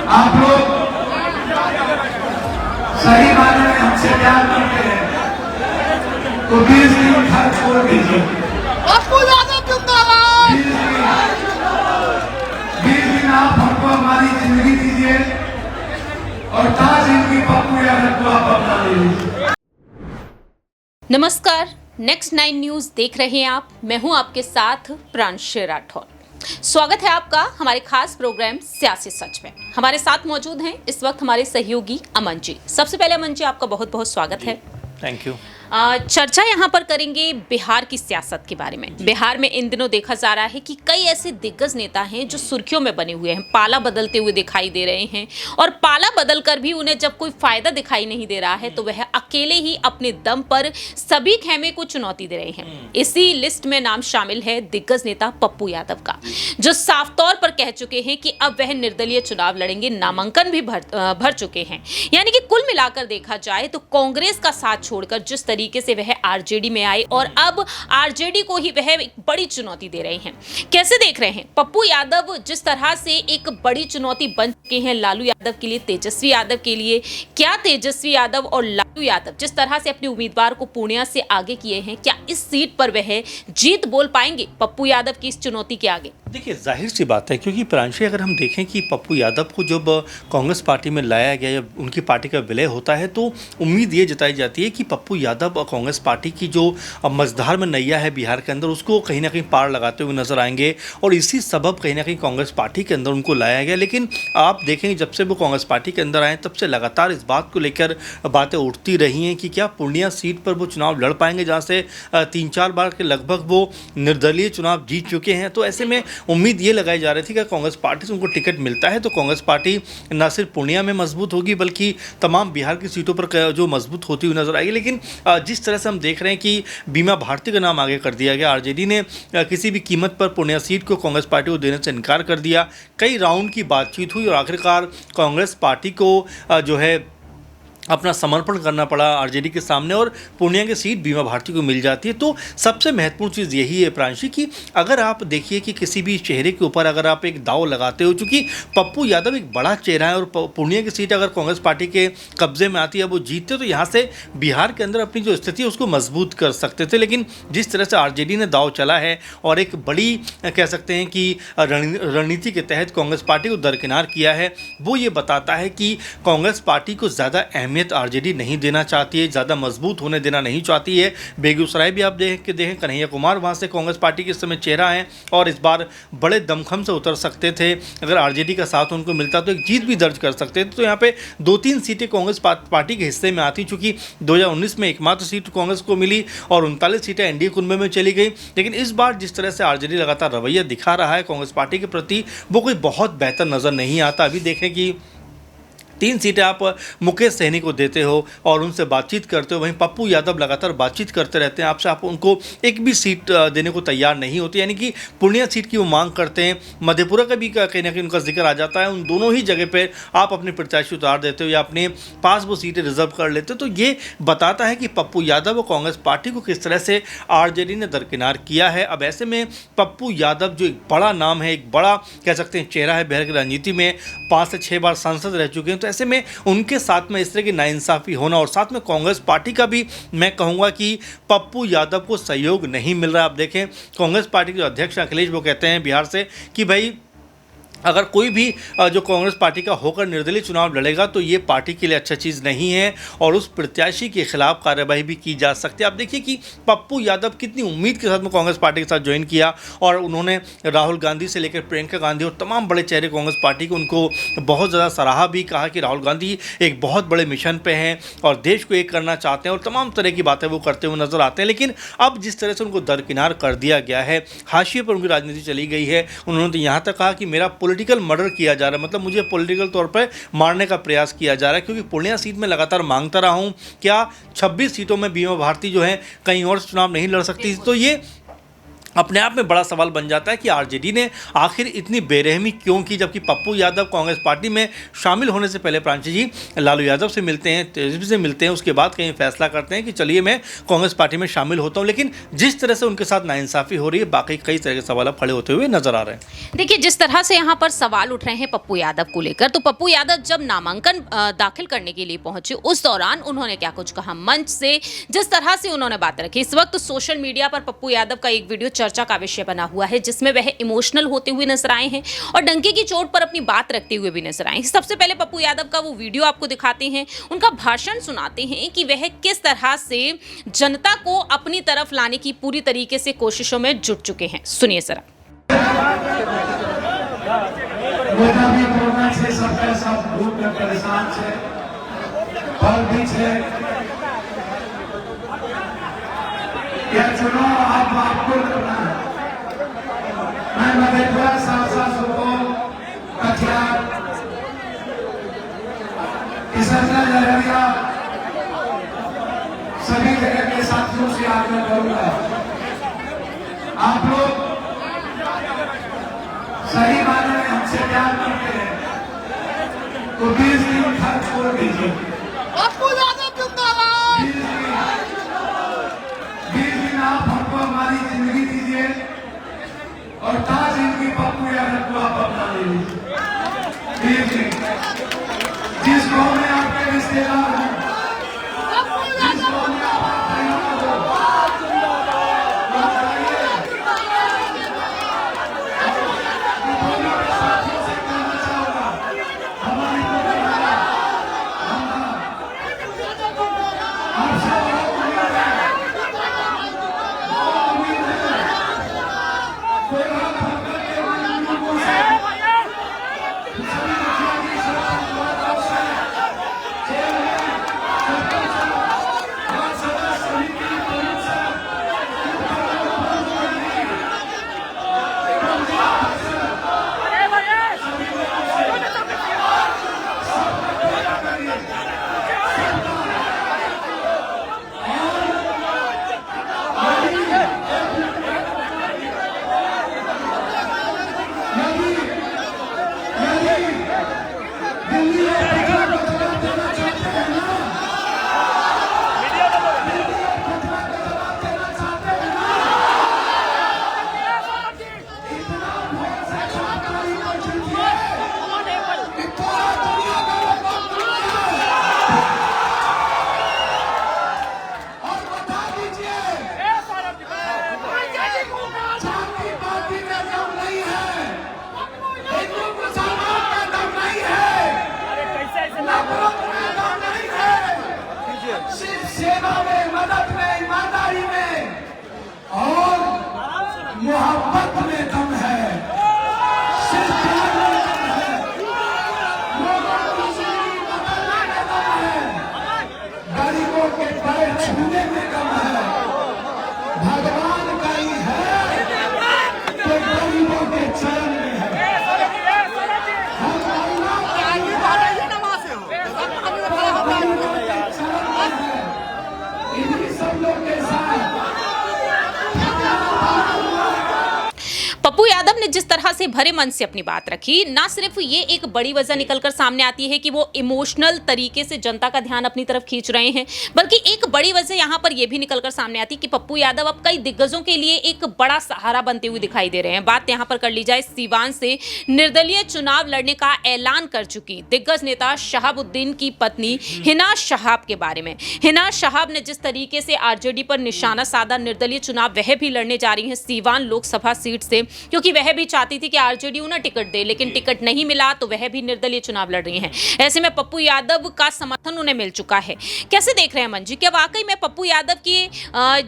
आप लोग सही मायने में हमसे प्यार करते हैं तो 20 दिन खर्च छोड़ दीजिए। पप्पू यादव जिंदाबाद। 20 दिन आप हमको हमारी जिंदगी दीजिए और ताज जिंदगी पप्पू यादव को आप अपना ले लीजिए। नमस्कार, नेक्स्ट 9 न्यूज देख रहे हैं आप। मैं हूं आपके साथ प्रांशु राठौर। स्वागत है आपका हमारे खास प्रोग्राम सियासी सच में। हमारे साथ मौजूद हैं इस वक्त हमारे सहयोगी अमन जी। सबसे पहले अमन जी, आपका बहुत बहुत स्वागत है। Thank you. चर्चा यहाँ पर करेंगे बिहार की सियासत के बारे में। बिहार में इन दिनों देखा जा रहा है कि कई ऐसे दिग्गज नेता हैं जो सुर्खियों में बने हुए हैं, पाला बदलते हुए दिखाई दे रहे हैं, और पाला बदलकर भी उन्हें जब कोई फायदा दिखाई नहीं दे रहा है तो वह अकेले ही अपने दम पर सभी खेमे को चुनौती दे रहे हैं। इसी लिस्ट में नाम शामिल है दिग्गज नेता पप्पू यादव का, जो साफ तौर पर कह चुके हैं कि अब वह निर्दलीय चुनाव लड़ेंगे, नामांकन भी भर चुके हैं। यानी कि कुल मिलाकर देखा जाए तो कांग्रेस का साथ छोड़कर जिस तरीके से वह आरजेडी में आए और अब आरजेडी को ही वह एक बड़ी चुनौती दे रहे हैं। कैसे देख रहे हैं पप्पू यादव जिस तरह से एक बड़ी चुनौती बन चुके हैं लालू यादव के लिए, तेजस्वी यादव के लिए? क्या तेजस्वी यादव और लालू यादव जिस तरह से अपने उम्मीदवार को पूर्णिया से आगे किए हैं, क्या इस सीट पर वह जीत बोल पाएंगे पप्पू यादव की इस चुनौती के आगे? देखिए, जाहिर सी बात है, क्योंकि प्रांशु अगर हम देखें कि पप्पू यादव को जब कांग्रेस पार्टी में लाया गया, जब उनकी पार्टी का विलय होता है तो उम्मीद ये जताई जाती है कि पप्पू यादव कांग्रेस पार्टी की जो मझधार में नैया है बिहार के अंदर, उसको कहीं ना कहीं पार लगाते हुए नजर आएंगे, और इसी सबब कहीं ना कहीं कांग्रेस पार्टी के अंदर उनको लाया गया। लेकिन आप देखेंगे जब से वो कांग्रेस पार्टी के अंदर आए तब से लगातार इस बात को लेकर बातें उठती रही हैं कि क्या पूर्णिया सीट पर वो चुनाव लड़ पाएंगे, जहाँ से 3-4 बार के लगभग वो निर्दलीय चुनाव जीत चुके हैं। तो ऐसे में उम्मीद ये लगाई जा रही थी कि कांग्रेस पार्टी से उनको टिकट मिलता है तो कांग्रेस पार्टी न सिर्फ पूर्णिया में मजबूत होगी बल्कि तमाम बिहार की सीटों पर जो मजबूत होती हुई नजर आएगी। लेकिन जिस तरह से हम देख रहे हैं कि बीमा भारती का नाम आगे कर दिया गया, आरजेडी ने किसी भी कीमत पर पूर्णिया सीट को कांग्रेस पार्टी को देने से इनकार कर दिया। कई राउंड की बातचीत हुई और आखिरकार कांग्रेस पार्टी को जो है अपना समर्पण करना पड़ा आरजेडी के सामने और पूर्णिया की सीट बीमा भारती को मिल जाती है। तो सबसे महत्वपूर्ण चीज़ यही है प्रांशु कि अगर आप देखिए कि किसी भी चेहरे के ऊपर अगर आप एक दाव लगाते हो, चूँकि पप्पू यादव एक बड़ा चेहरा है और पूर्णिया की सीट अगर कांग्रेस पार्टी के कब्जे में आती है, वो जीतते तो यहाँ से बिहार के अंदर अपनी जो स्थिति है उसको मजबूत कर सकते थे। लेकिन जिस तरह से आरजेडी ने दाव चला है और एक बड़ी कह सकते हैं कि रणनीति के तहत कांग्रेस पार्टी को दरकिनार किया है, वो ये बताता है कि कांग्रेस पार्टी को ज़्यादा अहमियत आरजेडी नहीं देना चाहती है, ज़्यादा मजबूत होने देना नहीं चाहती है। बेगूसराय भी आप देखें कन्हैया कुमार वहाँ से कांग्रेस पार्टी के इस समय चेहरा हैं और इस बार बड़े दमखम से उतर सकते थे। अगर आरजेडी का साथ उनको मिलता तो एक जीत भी दर्ज कर सकते थे। तो यहाँ पे 2-3 सीटें कांग्रेस पार्टी के हिस्से में आती, चूँकि 2019 में एकमात्र सीट कांग्रेस को मिली और 39 सीटें एनडीए कुनबे में चली गई। लेकिन इस बार जिस तरह से आरजेडी लगातार रवैया दिखा रहा है कांग्रेस पार्टी के प्रति, वो कोई बहुत बेहतर नज़र नहीं आता। अभी देखें कि 3 सीटें आप मुकेश सहनी को देते हो और उनसे बातचीत करते हो, वहीं पप्पू यादव लगातार बातचीत करते रहते हैं आपसे, आप उनको एक भी सीट देने को तैयार नहीं होती। यानी कि पूर्णिया सीट की वो मांग करते हैं, मधेपुरा का भी कहीं ना कहीं उनका जिक्र आ जाता है। उन दोनों ही जगह पे आप अपने प्रत्याशी उतार देते हो या अपने पास वो सीटें रिजर्व कर लेते हो। तो ये बताता है कि पप्पू यादव और कांग्रेस पार्टी को किस तरह से आरजेडी ने दरकिनार किया है। अब ऐसे में पप्पू यादव जो एक बड़ा नाम है, एक बड़ा कह सकते हैं चेहरा है बिहार की राजनीति में, 5 से 6 बार सांसद रह चुके हैं, तो ऐसे में उनके साथ में इस तरह की नाइंसाफी होना और साथ में कांग्रेस पार्टी का भी मैं कहूंगा कि पप्पू यादव को सहयोग नहीं मिल रहा है। आप देखें कांग्रेस पार्टी के जो अध्यक्ष अखिलेश वो कहते हैं बिहार से कि भाई अगर कोई भी जो कांग्रेस पार्टी का होकर निर्दलीय चुनाव लड़ेगा तो ये पार्टी के लिए अच्छा चीज़ नहीं है और उस प्रत्याशी के खिलाफ कार्रवाई भी की जा सकती है। आप देखिए कि पप्पू यादव कितनी उम्मीद के साथ में कांग्रेस पार्टी के साथ ज्वाइन किया और उन्होंने राहुल गांधी से लेकर प्रियंका गांधी और तमाम बड़े चेहरे कांग्रेस पार्टी को उनको बहुत ज़्यादा सराहा भी, कहा कि राहुल गांधी एक बहुत बड़े मिशन पे हैं और देश को एक करना चाहते हैं और तमाम तरह की बातें वो करते हुए नजर आते हैं। लेकिन अब जिस तरह से उनको दरकिनार कर दिया गया है, हाशिए पर उनकी राजनीति चली गई है, उन्होंने तो यहाँ तक कहा कि मेरा पॉलिटिकल मर्डर किया जा रहा है, मतलब मुझे पॉलिटिकल तौर पर मारने का प्रयास किया जा रहा है, क्योंकि पूर्णिया सीट में लगातार मांगता रहा हूं, क्या 26 सीटों में बीमा भारती जो है कहीं और चुनाव नहीं लड़ सकती। तो ये अपने आप में बड़ा सवाल बन जाता है कि आरजेडी ने आखिर इतनी बेरहमी क्यों की, जबकि पप्पू यादव कांग्रेस पार्टी में शामिल होने से पहले प्रांशी जी लालू यादव से मिलते हैं, तेजस्वी से मिलते हैं, उसके बाद कहीं फैसला करते हैं कि चलिए मैं कांग्रेस पार्टी में शामिल होता हूं। लेकिन जिस तरह से उनके साथ नाइंसाफ़ी हो रही है, बाकी कई तरह के सवाल अब खड़े होते हुए नजर आ रहे हैं। देखिए, जिस तरह से यहाँ पर सवाल उठ रहे हैं पप्पू यादव को लेकर, तो पप्पू यादव जब नामांकन दाखिल करने के लिए पहुंचे, उस दौरान उन्होंने क्या कुछ कहा, मंच से जिस तरह से उन्होंने बात रखी। इस वक्त सोशल मीडिया पर पप्पू यादव का एक वीडियो चर्चा का विषय बना हुआ है, जिसमें वह इमोशनल होते हुए नजर आए हैं और डंके की चोट पर अपनी बात रखते हुए भी नजर आए हैं। सबसे पहले पप्पू यादव का वो वीडियो आपको दिखाते हैं, उनका भाषण सुनाते हैं कि वह किस तरह से जनता को अपनी तरफ लाने की पूरी तरीके से कोशिशों में जुट चुके हैं। सुनिए जरा। भी कोरोना से सबके सब भूख में परेशान छे, फल भी छे। यह चुनाव आप आपको करना है। मैं मधेपुरा, सहरसा, सुपौल, कटिहार, किशनगंज, अररिया सभी जगह के साथियों से आग्रह करूंगा, आप लोग सही मायने में हमसे प्यार करते हैं तो 20 दिन खर्च छोड़ दीजिए। पप्पू यादव जिंदाबाद। 20 दिन आप हमको हमारी जिंदगी दीजिए और ताज इनकी पप्पू यादव को आप अपना ले लीजिए। 20 दिन जिस गाँव में आपके रिश्तेदार हैं, जिस गाँव में आप परिवार हो, सेवा में, मदद में, ईमानदारी में और मोहब्बत में दम है। सिर्फ प्यार में दम है, लोगों की जिंदगी बदलने में दम है, गरीबों के पैर छूने में दम है। भगवान का ही है तो गरीबों के चरण में है। हम अल्लाह का ही है, सब लोग के साथ। पप्पू यादव ने जिस तरह से भरे मन से अपनी बात रखी, ना सिर्फ ये एक बड़ी वजह निकलकर सामने आती है कि वो इमोशनल तरीके से जनता का ध्यान अपनी तरफ खींच रहे हैं, बल्कि एक बड़ी वजह यहाँ पर यह भी निकलकर सामने आती है कि पप्पू यादव अब कई दिग्गजों के लिए एक बड़ा सहारा बनते हुए दिखाई दे रहे हैं। बात यहाँ पर कर ली जाए सीवान से निर्दलीय चुनाव लड़ने का ऐलान कर चुकी दिग्गज नेता शहाबुद्दीन की पत्नी हिना शहाब के बारे में। हिना शहाब ने जिस तरीके से आरजेडी पर निशाना साधा, निर्दलीय चुनाव वह भी लड़ने जा रही है सीवान लोकसभा सीट से, क्योंकि वह भी चाहती थी कि आरजेडी उन्हें टिकट दे, लेकिन टिकट नहीं मिला तो वह भी निर्दलीय चुनाव लड़ रही हैं। ऐसे में पप्पू यादव का समर्थन उन्हें मिल चुका है। कैसे देख रहे हैं मन जी, क्या वाकई में पप्पू यादव की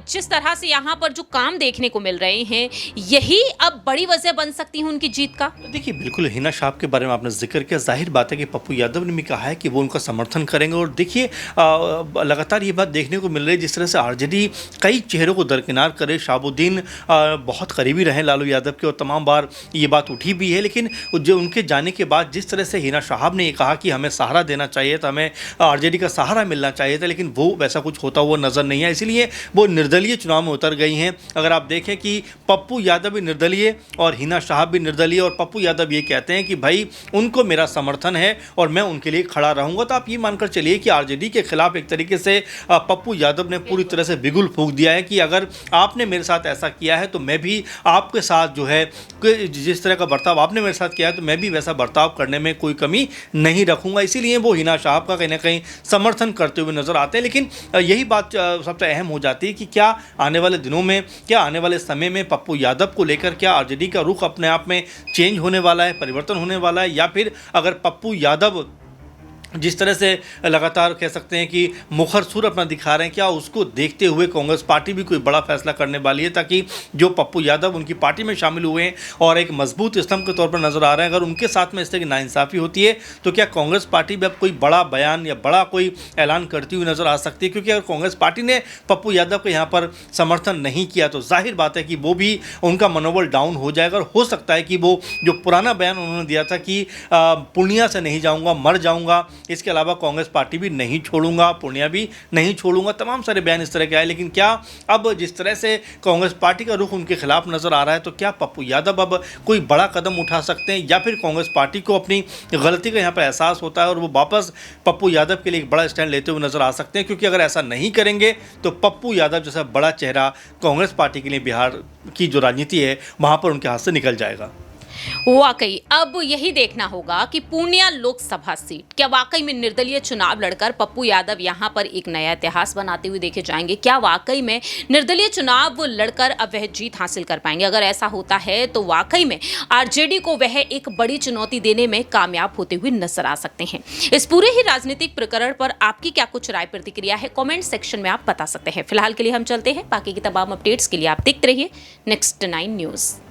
जिस तरह से यहाँ पर जो काम देखने को मिल रहे हैं, यही अब बड़ी वजह बन सकती है उनकी जीत का? देखिए, बिल्कुल हिना शाह के बारे में आपने जिक्र किया, जाहिर बात है कि पप्पू यादव ने भी कहा है कि वो उनका समर्थन करेंगे। और देखिए, लगातार ये बात देखने को मिल रही है, जिस तरह से आरजेडी कई चेहरों को दरकिनार करे, शहाबुद्दीन बहुत करीबी रहे लालू यादव के और तमाम बार ये बात उठी भी है, लेकिन जो उनके जाने के बाद जिस तरह से हिना साहब ने ये कहा कि हमें सहारा देना चाहिए था, हमें आरजेडी का सहारा मिलना चाहिए था, लेकिन वो वैसा कुछ होता हुआ नजर नहीं है, इसीलिए वो निर्दलीय चुनाव में उतर गई हैं। अगर आप देखें कि पप्पू यादव भी निर्दलीय और हिना साहब भी निर्दलीय, और पप्पू यादव ये कहते हैं कि भाई उनको मेरा समर्थन है और मैं उनके लिए खड़ा रहूंगा, तो आप ये मानकर चलिए कि आरजेडी के खिलाफ एक तरीके से पप्पू यादव ने पूरी तरह से बिगुल फूंक दिया है कि अगर आपने मेरे साथ ऐसा किया है तो मैं भी आपके साथ जो है जिस तरह का बर्ताव आपने मेरे साथ किया है तो मैं भी वैसा बर्ताव करने में कोई कमी नहीं रखूंगा। इसीलिए वो हिना साहब का कहीं ना कहीं समर्थन करते हुए नजर आते हैं। लेकिन यही बात सबसे अहम हो जाती है कि क्या आने वाले दिनों में, क्या आने वाले समय में पप्पू यादव को लेकर क्या आरजेडी का रुख अपने आप में चेंज होने वाला है, परिवर्तन होने वाला है, या फिर अगर पप्पू यादव जिस तरह से लगातार कह सकते हैं कि मुखर सुर अपना दिखा रहे हैं, क्या उसको देखते हुए कांग्रेस पार्टी भी कोई बड़ा फैसला करने वाली है, ताकि जो पप्पू यादव उनकी पार्टी में शामिल हुए हैं और एक मजबूत स्तंभ के तौर पर नजर आ रहे हैं, अगर उनके साथ में इस तरह की नाइंसाफ़ी होती है तो क्या कांग्रेस पार्टी भी अब कोई बड़ा बयान या बड़ा कोई ऐलान करती हुई नजर आ सकती है? क्योंकि अगर कांग्रेस पार्टी ने पप्पू यादव को यहाँ पर समर्थन नहीं किया तो जाहिर बात है कि वो भी उनका मनोबल डाउन हो जाएगा, और हो सकता है कि वो जो पुराना बयान उन्होंने दिया था कि पूर्णिया से नहीं जाऊँगा, मर जाऊँगा, इसके अलावा कांग्रेस पार्टी भी नहीं छोड़ूंगा, पूर्णिया भी नहीं छोड़ूंगा, तमाम सारे बयान इस तरह के आए। लेकिन क्या अब जिस तरह से कांग्रेस पार्टी का रुख उनके खिलाफ नजर आ रहा है, तो क्या पप्पू यादव अब कोई बड़ा कदम उठा सकते हैं, या फिर कांग्रेस पार्टी को अपनी गलती का यहाँ पर एहसास होता है और वो वापस पप्पू यादव के लिए एक बड़ा स्टैंड लेते हुए नजर आ सकते हैं? क्योंकि अगर ऐसा नहीं करेंगे तो पप्पू यादव जैसा बड़ा चेहरा कांग्रेस पार्टी के लिए बिहार की जो राजनीति है वहाँ पर उनके हाथ से निकल जाएगा। वाकई अब यही देखना होगा कि पूर्णिया लोकसभा सीट क्या वाकई में निर्दलीय चुनाव लड़कर पप्पू यादव यहां पर एक नया इतिहास बनाते हुए देखे जाएंगे। क्या वाकई में निर्दलीय चुनाव लड़कर अब वह जीत हासिल कर पाएंगे? अगर ऐसा होता है तो वाकई में आरजेडी को वह एक बड़ी चुनौती देने में कामयाब होते हुए नजर आ सकते हैं। इस पूरे ही राजनीतिक प्रकरण पर आपकी क्या कुछ राय प्रतिक्रिया है, कॉमेंट सेक्शन में आप बता सकते हैं। फिलहाल के लिए हम चलते हैं, बाकी की तमाम अपडेट्स के लिए आप देखते रहिए नेक्स्ट 9 न्यूज।